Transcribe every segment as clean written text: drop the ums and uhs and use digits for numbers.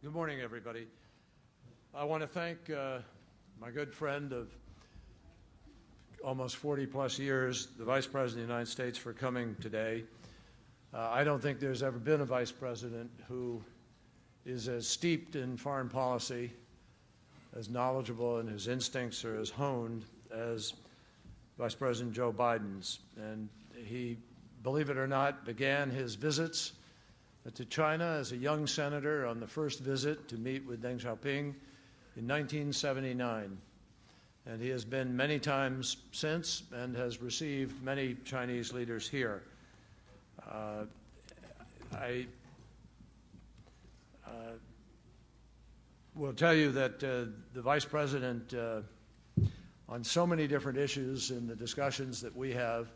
Good morning, everybody. I want to thank my good friend of almost 40-plus years, the Vice President of the United States, for coming today. I don't think there's ever been a Vice President who is as steeped in foreign policy, as knowledgeable, and his instincts are as honed as Vice President Joe Biden's. And he, believe it or not, began his visits to China as a young senator on the first visit to meet with Deng Xiaoping in 1979. And he has been many times since and has received many Chinese leaders here. I will tell you that the Vice President, on so many different issues in the discussions that we have,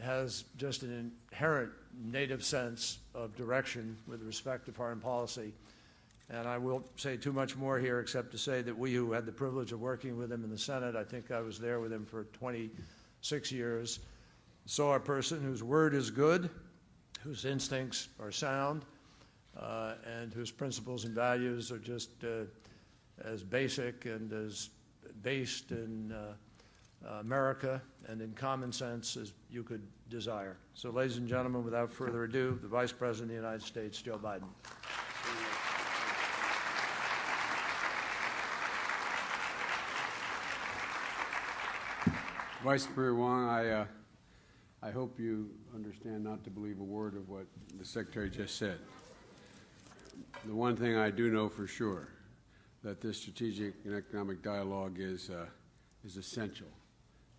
has just an inherent native sense of direction with respect to foreign policy. And I won't say too much more here except to say that we who had the privilege of working with him in the Senate, I think I was there with him for 26 years, saw a person whose word is good, whose instincts are sound, and whose principles and values are just as basic and as based in America and in common sense as you could desire. So, ladies and gentlemen, without further ado, the Vice President of the United States, Joe Biden. Vice Premier Wong, I hope you understand not to believe a word of what the Secretary just said. The one thing I do know for sure, that this strategic and economic dialogue is essential.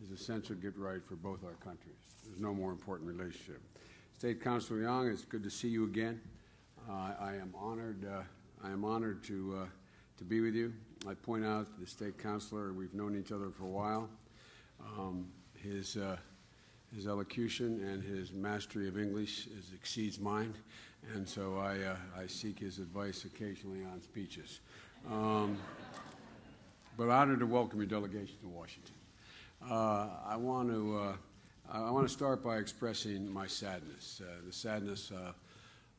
Is essential to get right for both our countries. There's no more important relationship. State Councilor Young, it's good to see you again. I am honored. I am honored to be with you. I point out the State Councilor. We've known each other for a while. His elocution and his mastery of English exceeds mine, and so I seek his advice occasionally on speeches. But honored to welcome your delegation to Washington. I want to start by expressing my sadness, the sadness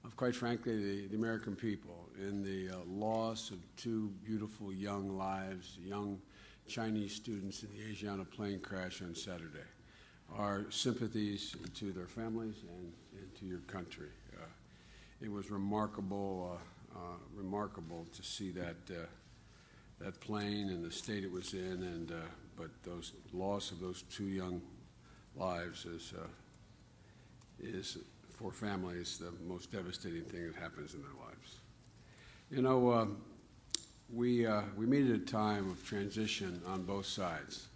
of, quite frankly, the American people in the loss of two beautiful young lives, young Chinese students in the Asiana plane crash on Saturday. Our sympathies to their families and to your country. It was remarkable to see that plane and the state it was in, but those loss of those two young lives is for families the most devastating thing that happens in their lives. You know, we meet at a time of transition on both sides.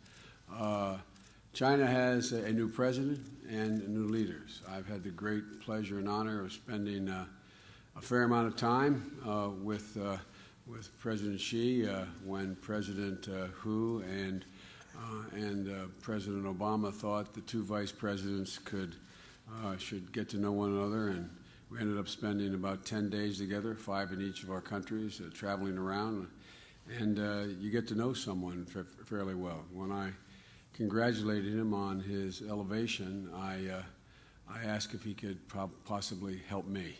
China has a new president and new leaders. I've had the great pleasure and honor of spending a fair amount of time with President Xi when President Hu and President Obama thought the two vice presidents should get to know one another, and we ended up spending about 10 days together, 5 in each of our countries, traveling around, and you get to know someone fairly well. When I congratulated him on his elevation, I asked if he could possibly help me,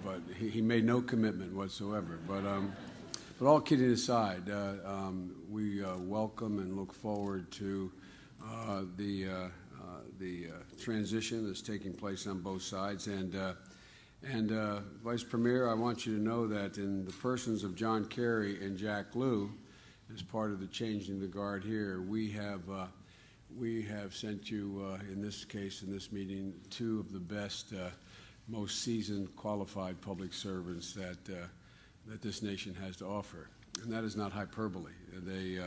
but he made no commitment whatsoever. But all kidding aside, we welcome and look forward to the transition that's taking place on both sides. And Vice Premier, I want you to know that in the persons of John Kerry and Jack Lew, as part of the changing the guard here, we have sent you, in this case, in this meeting, two of the best, most seasoned, qualified public servants that this nation has to offer. And that is not hyperbole. They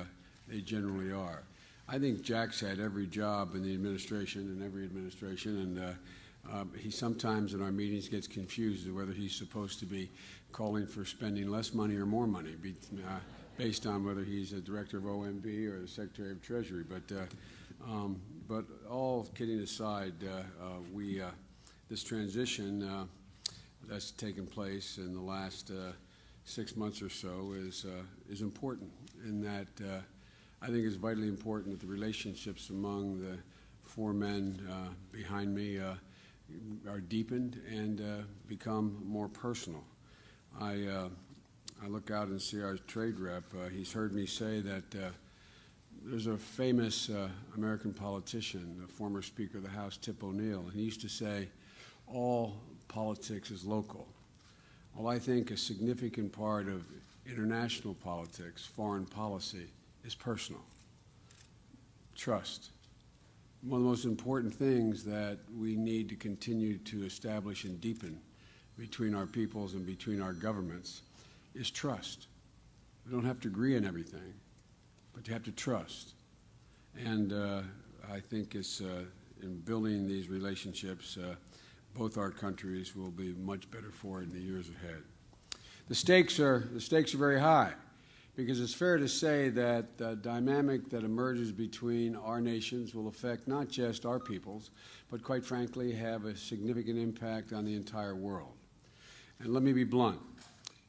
generally are. I think Jack's had every job in the administration, and he sometimes in our meetings gets confused as to whether he's supposed to be calling for spending less money or more money, based on whether he's a director of OMB or the Secretary of Treasury. But all kidding aside, this transition that's taken place in the last 6 months or so is important in that I think it's vitally important that the relationships among the four men behind me are deepened and become more personal. I look out and see our trade rep. He's heard me say that there's a famous American politician, the former Speaker of the House, Tip O'Neill, and he used to say, all politics is local. Well, I think a significant part of international politics, foreign policy, is personal. Trust. One of the most important things that we need to continue to establish and deepen between our peoples and between our governments is trust. We don't have to agree on everything, but you have to trust. And I think it's in building these relationships, both our countries will be much better for it in the years ahead. The stakes are very high, because it's fair to say that the dynamic that emerges between our nations will affect not just our peoples, but quite frankly have a significant impact on the entire world. And let me be blunt.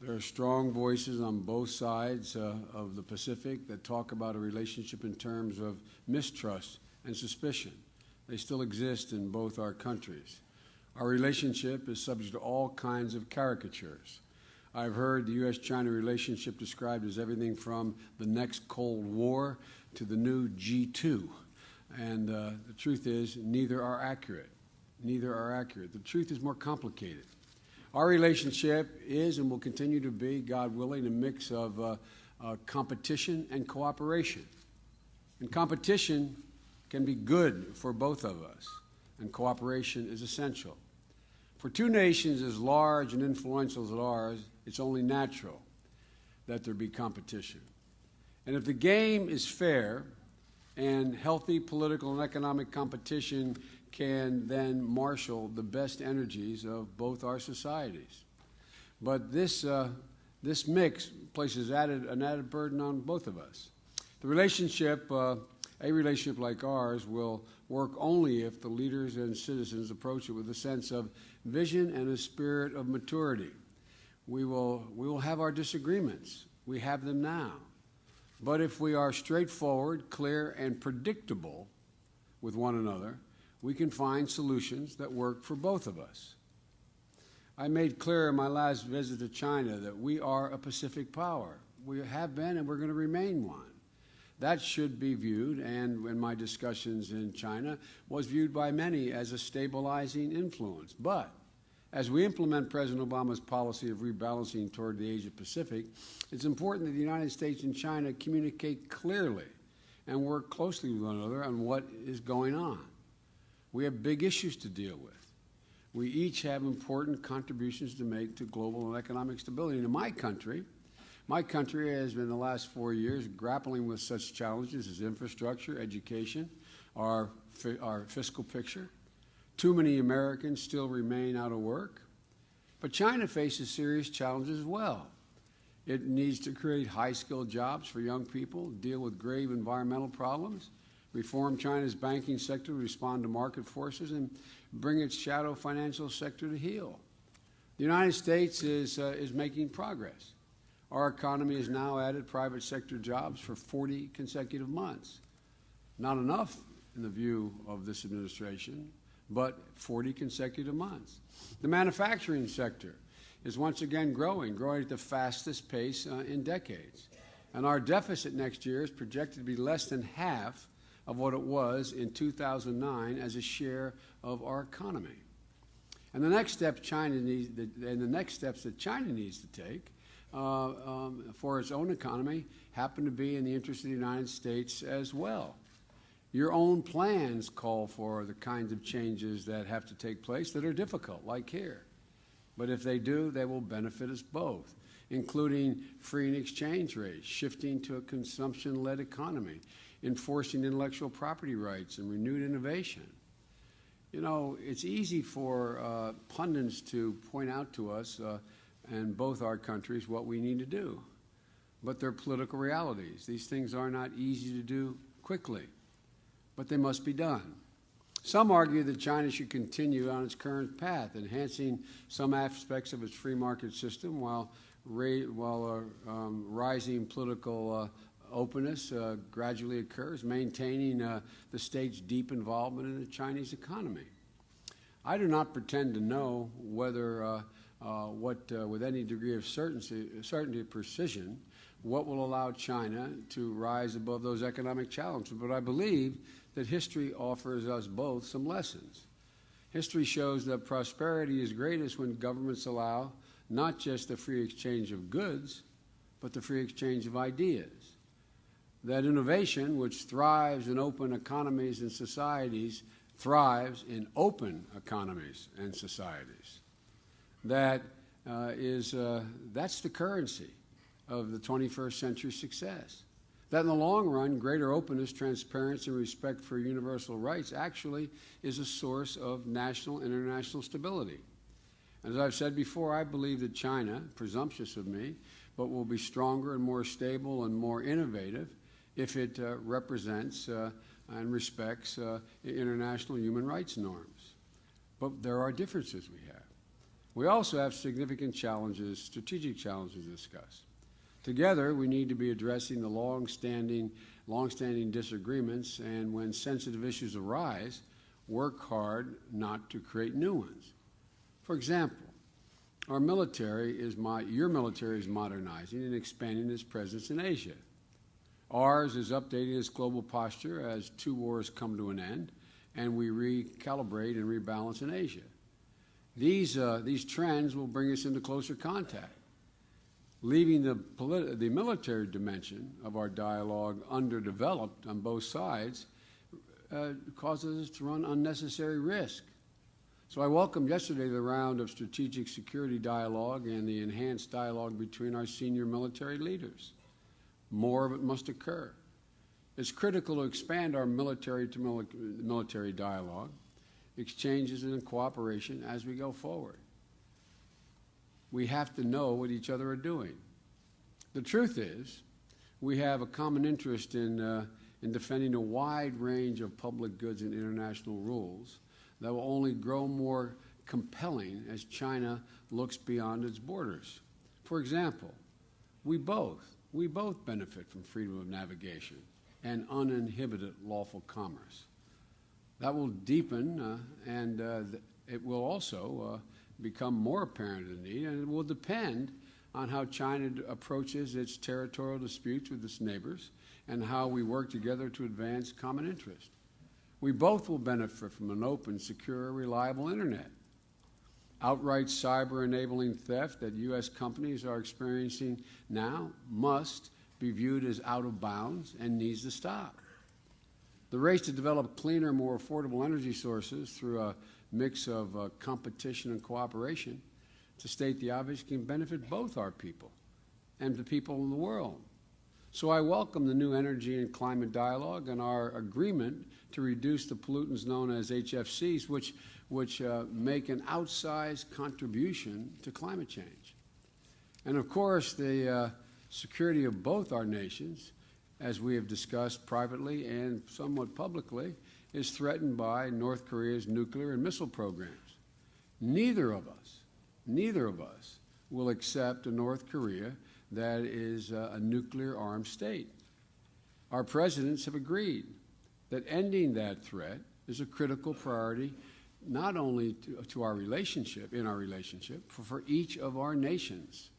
There are strong voices on both sides of the Pacific that talk about a relationship in terms of mistrust and suspicion. They still exist in both our countries. Our relationship is subject to all kinds of caricatures. I've heard the U.S.-China relationship described as everything from the next Cold War to the new G2. And the truth is, neither are accurate. Neither are accurate. The truth is more complicated. Our relationship is and will continue to be, God willing, a mix of competition and cooperation. And competition can be good for both of us, and cooperation is essential. For two nations as large and influential as ours, it's only natural that there be competition. And if the game is fair and healthy political and economic competition can then marshal the best energies of both our societies. But this mix places an added burden on both of us. The relationship, a relationship like ours, will work only if the leaders and citizens approach it with a sense of vision and a spirit of maturity. We will have our disagreements. We have them now. But if we are straightforward, clear, and predictable with one another, we can find solutions that work for both of us. I made clear in my last visit to China that we are a Pacific power. We have been and we're going to remain one. That should be viewed, and in my discussions in China, was viewed by many as a stabilizing influence. But as we implement President Obama's policy of rebalancing toward the Asia-Pacific, it's important that the United States and China communicate clearly and work closely with one another on what is going on. We have big issues to deal with. We each have important contributions to make to global and economic stability. And in my country has been the last 4 years grappling with such challenges as infrastructure, education, our fiscal picture. Too many Americans still remain out of work. But China faces serious challenges as well. It needs to create high-skilled jobs for young people, deal with grave environmental problems, reform China's banking sector to respond to market forces, and bring its shadow financial sector to heel. The United States is making progress. Our economy has now added private sector jobs for 40 consecutive months. Not enough in the view of this administration, but 40 consecutive months. The manufacturing sector is once again growing at the fastest pace in decades. And our deficit next year is projected to be less than half of what it was in 2009 as a share of our economy. And the next steps that China needs to take for its own economy happen to be in the interest of the United States as well. Your own plans call for the kinds of changes that have to take place that are difficult, like here. But if they do, they will benefit us both, including freeing exchange rates, shifting to a consumption-led economy, enforcing intellectual property rights, and renewed innovation. You know, it's easy for pundits to point out to us in both our countries what we need to do. But they're political realities. These things are not easy to do quickly, but they must be done. Some argue that China should continue on its current path, enhancing some aspects of its free market system while rising political openness gradually occurs, maintaining the state's deep involvement in the Chinese economy. I do not pretend to know whether with any degree of certainty of precision, what will allow China to rise above those economic challenges. But I believe that history offers us both some lessons. History shows that prosperity is greatest when governments allow not just the free exchange of goods, but the free exchange of ideas. That innovation, which thrives in open economies and societies, thrives in open economies and societies. That's the currency of the 21st century success. That in the long run, greater openness, transparency, and respect for universal rights actually is a source of national and international stability. As I've said before, I believe that China, presumptuous of me, but will be stronger and more stable and more innovative if it represents and respects international human rights norms. But there are differences we have. We also have significant challenges, strategic challenges to discuss. Together, we need to be addressing the long-standing disagreements, and when sensitive issues arise, work hard not to create new ones. For example, your military is modernizing and expanding its presence in Asia. Ours is updating its global posture as two wars come to an end, and we recalibrate and rebalance in Asia. These trends will bring us into closer contact. Leaving the military dimension of our dialogue underdeveloped on both sides causes us to run unnecessary risk. So I welcomed yesterday the round of strategic security dialogue and the enhanced dialogue between our senior military leaders. More of it must occur. It's critical to expand our military dialogue, exchanges and cooperation as we go forward. We have to know what each other are doing. The truth is, we have a common interest in defending a wide range of public goods and international rules that will only grow more compelling as China looks beyond its borders. For example, we both benefit from freedom of navigation and uninhibited lawful commerce. That will deepen and it will also become more apparent in need, and it will depend on how China approaches its territorial disputes with its neighbors and how we work together to advance common interest. We both will benefit from an open, secure, reliable Internet. Outright cyber-enabling theft that U.S. companies are experiencing now must be viewed as out of bounds and needs to stop. The race to develop cleaner, more affordable energy sources through a mix of competition and cooperation, to state the obvious, can benefit both our people and the people in the world. So I welcome the new energy and climate dialogue and our agreement to reduce the pollutants known as HFCs, which make an outsized contribution to climate change. And of course, the security of both our nations, as we have discussed privately and somewhat publicly, is threatened by North Korea's nuclear and missile programs. Neither of us will accept a North Korea that is a nuclear-armed state. Our presidents have agreed that ending that threat is a critical priority not only to our relationship, but for each of our nations.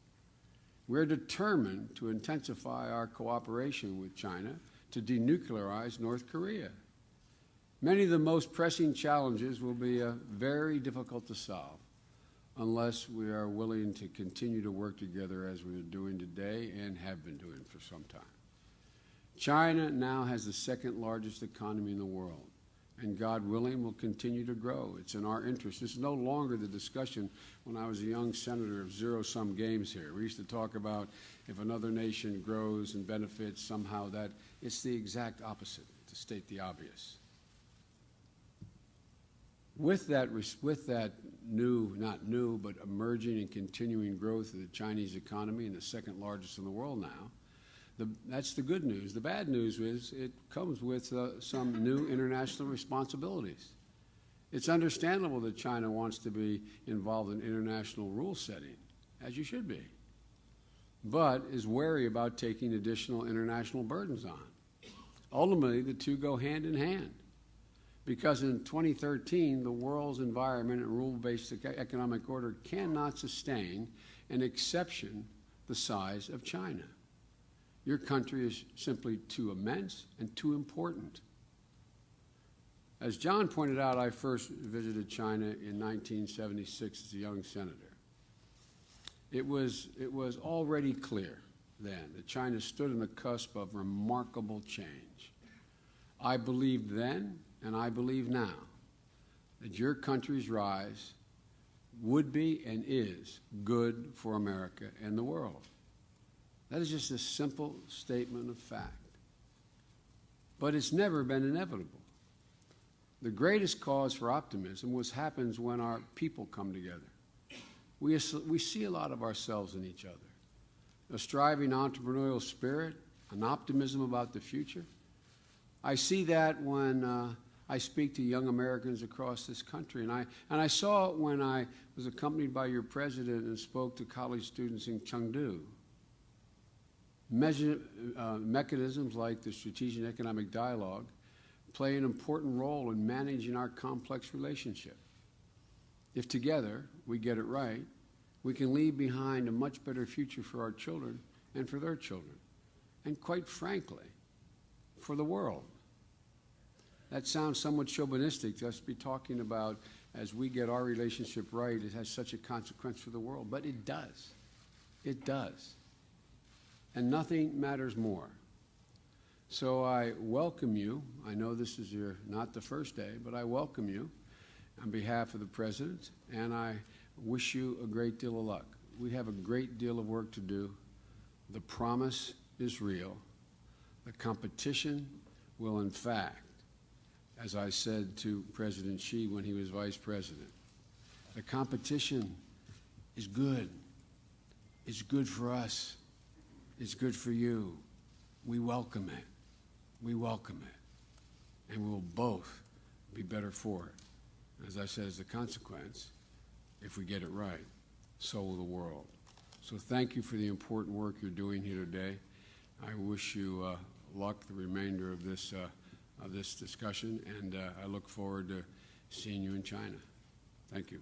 We're determined to intensify our cooperation with China to denuclearize North Korea. Many of the most pressing challenges will be very difficult to solve unless we are willing to continue to work together as we are doing today and have been doing for some time. China now has the second largest economy in the world, and God willing will continue to grow. It's in our interest. This is no longer the discussion when I was a young senator of zero-sum games here. We used to talk about if another nation grows and benefits somehow, that it's the exact opposite, to state the obvious. With that new, not new, but emerging and continuing growth of the Chinese economy, and the second largest in the world now, that's the good news. The bad news is it comes with some new international responsibilities. It's understandable that China wants to be involved in international rule setting, as you should be, but is wary about taking additional international burdens on. Ultimately, the two go hand in hand. because in 2013, the world's environment and rule-based economic order cannot sustain an exception the size of China. Your country is simply too immense and too important. As John pointed out, I first visited China in 1976 as a young senator. It was already clear then that China stood on the cusp of remarkable change. I believed then, and I believe now, that your country's rise would be and is good for America and the world. That is just a simple statement of fact. But it's never been inevitable. The greatest cause for optimism happens when our people come together. We see a lot of ourselves in each other. A striving entrepreneurial spirit, an optimism about the future. I see that when I speak to young Americans across this country. And I saw it when I was accompanied by your president and spoke to college students in Chengdu. Mechanisms like the Strategic Economic Dialogue play an important role in managing our complex relationship. If together we get it right, we can leave behind a much better future for our children and for their children, and quite frankly, for the world. That sounds somewhat chauvinistic, just be talking about as we get our relationship right, it has such a consequence for the world, but it does. It does. And nothing matters more. So I welcome you. I know this is not the first day, but I welcome you on behalf of the President, and I wish you a great deal of luck. We have a great deal of work to do. The promise is real. The competition will, in fact, as I said to President Xi when he was Vice President, the competition is good. It's good for us. It's good for you. We welcome it. We welcome it. And we'll both be better for it. As I said, as a consequence, if we get it right, so will the world. So thank you for the important work you're doing here today. I wish you luck the remainder of this discussion, and I look forward to seeing you in China. Thank you.